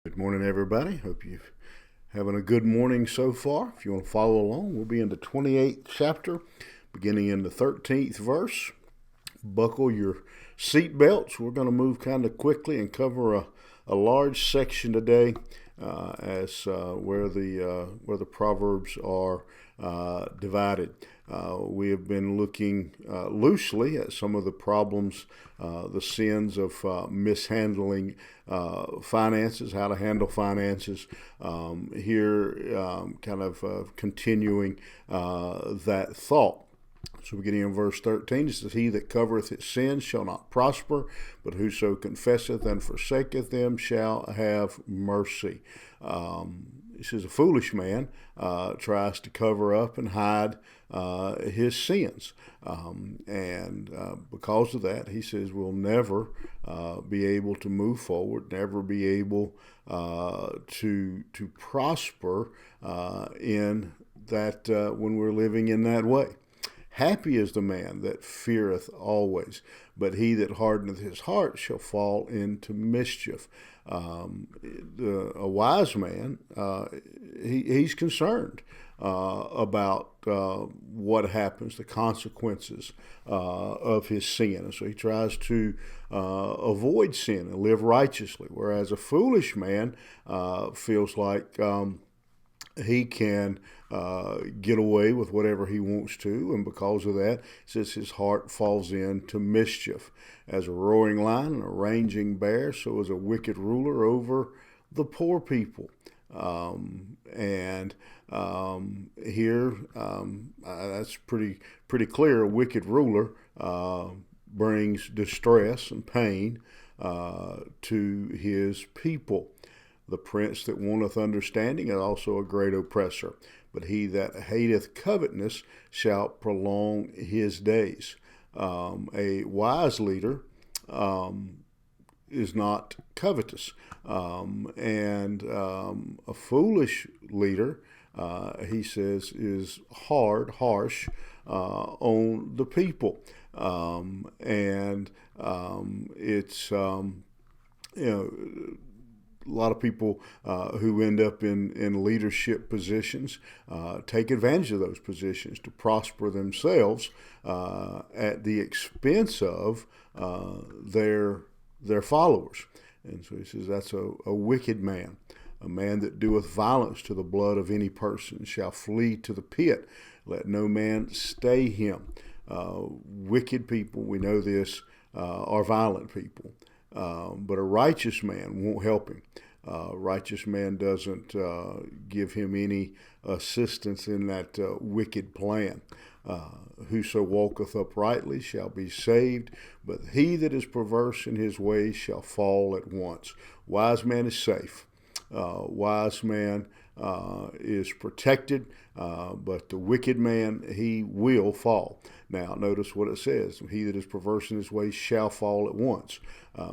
Good morning, everybody. Hope you're having a good morning so far. If you want to follow along, we'll be in the 28th chapter, beginning in the 13th verse. Buckle your seat belts. We're going to move kind of quickly and cover a large section today, as where the proverbs are divided. We have been looking loosely at some of the problems, the sins of mishandling finances, how to handle finances. Kind of continuing that thought. So beginning in verse 13, it says, He that covereth his sins shall not prosper, but whoso confesseth and forsaketh them shall have mercy. He says, a foolish man tries to cover up and hide his sins. And because of that, he says, we'll never be able to move forward, never be able to prosper in that when we're living in that way. Happy is the man that feareth always, but he that hardeneth his heart shall fall into mischief. A wise man, he's concerned about what happens, the consequences of his sin. And so he tries to avoid sin and live righteously, whereas a foolish man feels like he can get away with whatever he wants to, and because of that, it says his heart falls into mischief. As a roaring lion and a raging bear, so is a wicked ruler over the poor people. And here, that's pretty clear. A wicked ruler brings distress and pain to his people. The prince that wanteth understanding is also a great oppressor, but he that hateth covetousness shall prolong his days. A wise leader is not covetous, and a foolish leader, he says, is harsh on the people, and it's a lot of people who end up in leadership positions take advantage of those positions to prosper themselves at the expense of their followers. And so he says that's a wicked man. A man that doeth violence to the blood of any person shall flee to the pit. Let no man stay him. Wicked people, we know this, are violent people. But a righteous man won't help him. Righteous man doesn't give him any assistance in that wicked plan. Whoso walketh uprightly shall be saved, but he that is perverse in his ways shall fall at once. Wise man is safe. Wise man is protected, but the wicked man, he will fall. Now, notice what it says. He that is perverse in his ways shall fall at once.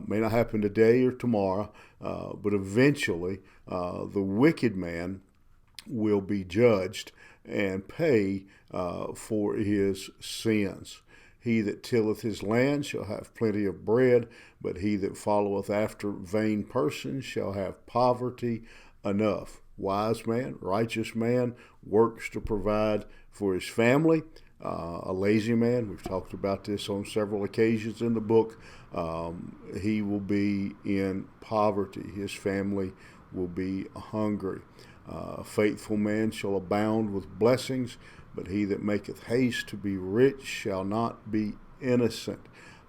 May not happen today or tomorrow, but eventually the wicked man will be judged and pay for his sins. He that tilleth his land shall have plenty of bread, but he that followeth after vain persons shall have poverty enough. Wise man, righteous man, works to provide for his family. A lazy man, we've talked about this on several occasions in the book, he will be in poverty. His family will be hungry. A faithful man shall abound with blessings, but he that maketh haste to be rich shall not be innocent.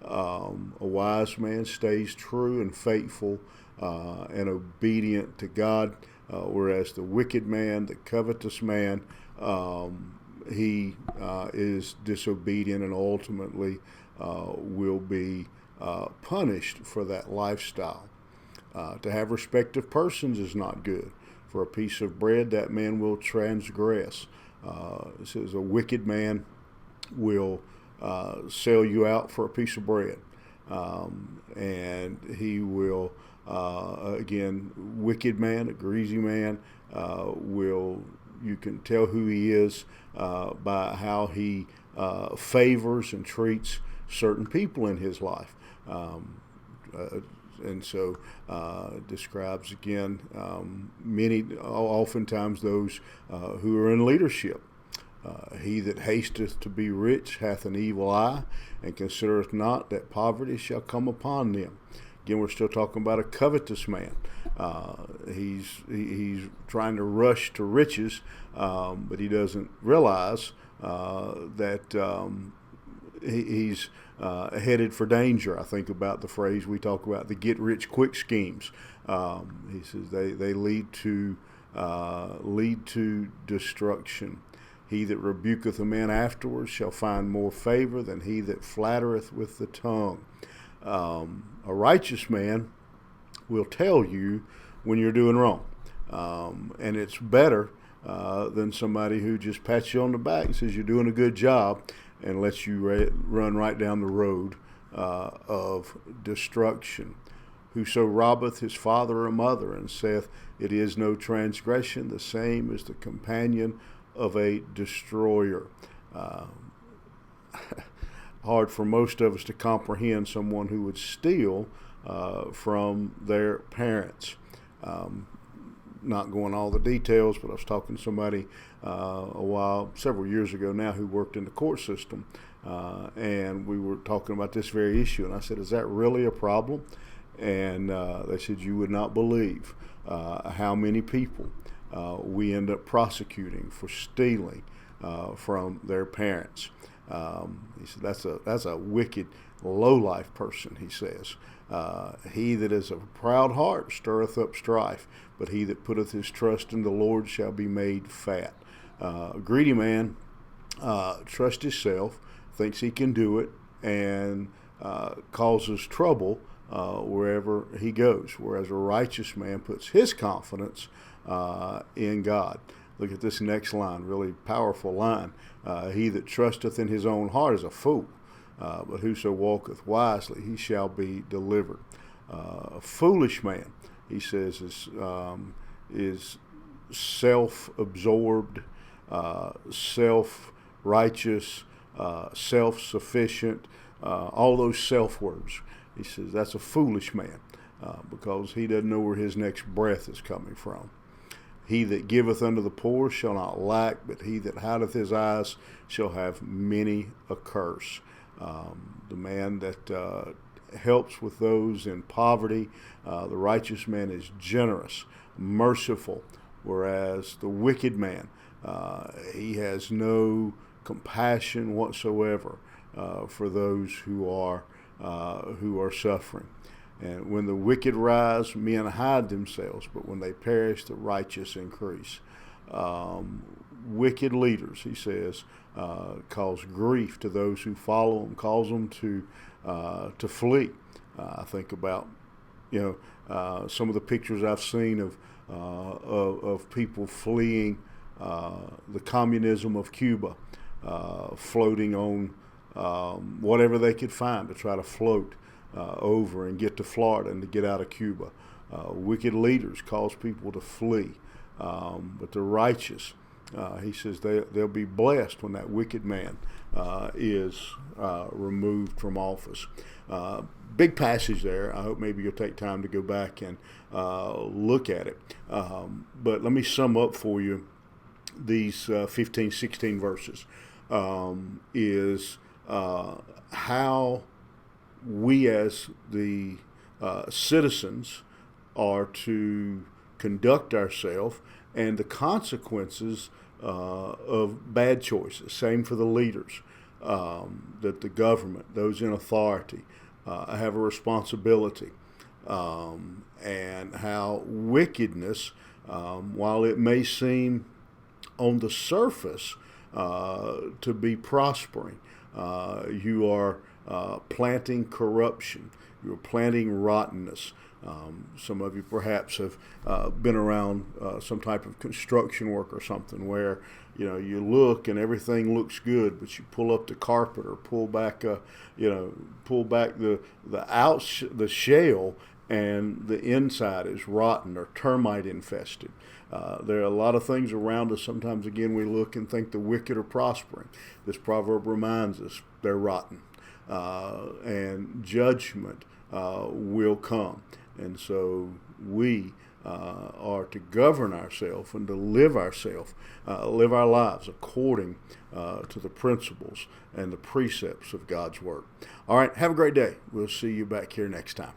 A wise man stays true and faithful and obedient to God, whereas the wicked man, the covetous man, he is disobedient and ultimately will be punished for that lifestyle. To have respect of persons is not good. For a piece of bread, that man will transgress. It says a wicked man will sell you out for a piece of bread. And he will, again, wicked man, a greasy man, you can tell who he is by how he favors and treats certain people in his life. and so describes again oftentimes those who are in leadership. He that hasteth to be rich hath an evil eye, and considereth not that poverty shall come upon them. Again, we're still talking about a covetous man. He's trying to rush to riches, but he doesn't realize that he's headed for danger. I think about the phrase we talk about, the get-rich-quick schemes. He says they lead to destruction. He that rebuketh a man afterwards shall find more favor than he that flattereth with the tongue. A righteous man will tell you when you're doing wrong. And it's better than somebody who just pats you on the back and says you're doing a good job and lets you run right down the road of destruction. Whoso robbeth his father or mother and saith, it is no transgression, the same is the companion of a destroyer. Hard for most of us to comprehend someone who would steal from their parents. Not going all the details, but I was talking to somebody several years ago now, who worked in the court system, and we were talking about this very issue. And I said, "Is that really a problem?" And they said, "You would not believe how many people we end up prosecuting for stealing from their parents." He said, "That's a wicked, low-life person," he says. He that is of a proud heart stirreth up strife, but he that putteth his trust in the Lord shall be made fat. A greedy man trusts himself, thinks he can do it, and causes trouble wherever he goes, whereas a righteous man puts his confidence in God. Look at this next line, really powerful line. He that trusteth in his own heart is a fool, but whoso walketh wisely, he shall be delivered. A foolish man, he says, is self-absorbed, self-righteous, self-sufficient, all those self-words. He says that's a foolish man because he doesn't know where his next breath is coming from. He that giveth unto the poor shall not lack, but he that hideth his eyes shall have many a curse. The man that helps with those in poverty, the righteous man is generous, merciful, whereas the wicked man, he has no compassion whatsoever for those who are suffering. And when the wicked rise, men hide themselves, but when they perish, the righteous increase. Wicked leaders, he says, cause grief to those who follow them, cause them to flee. I think about, some of the pictures I've seen of people fleeing the communism of Cuba, floating on whatever they could find to try to float over and get to Florida and to get out of Cuba. Wicked leaders cause people to flee, but the righteous, he says, they'll be blessed when that wicked man is removed from office. Big passage there. I hope maybe you'll take time to go back and look at it. But let me sum up for you these 15, 16 verses. Is how we as the citizens are to conduct ourselves and the consequences of bad choices. Same for the leaders, that the government, those in authority, have a responsibility, and how wickedness, while it may seem on the surface to be prospering, you are planting corruption. You're planting rottenness. Some of you perhaps have been around some type of construction work or something where you look and everything looks good, but you pull up the carpet or pull back the shell, and the inside is rotten or termite infested. There are a lot of things around us. Sometimes, again, we look and think the wicked are prospering. This proverb reminds us they're rotten. And judgment will come. And so we are to govern ourselves and to live our lives according to the principles and the precepts of God's Word. All right, have a great day. We'll see you back here next time.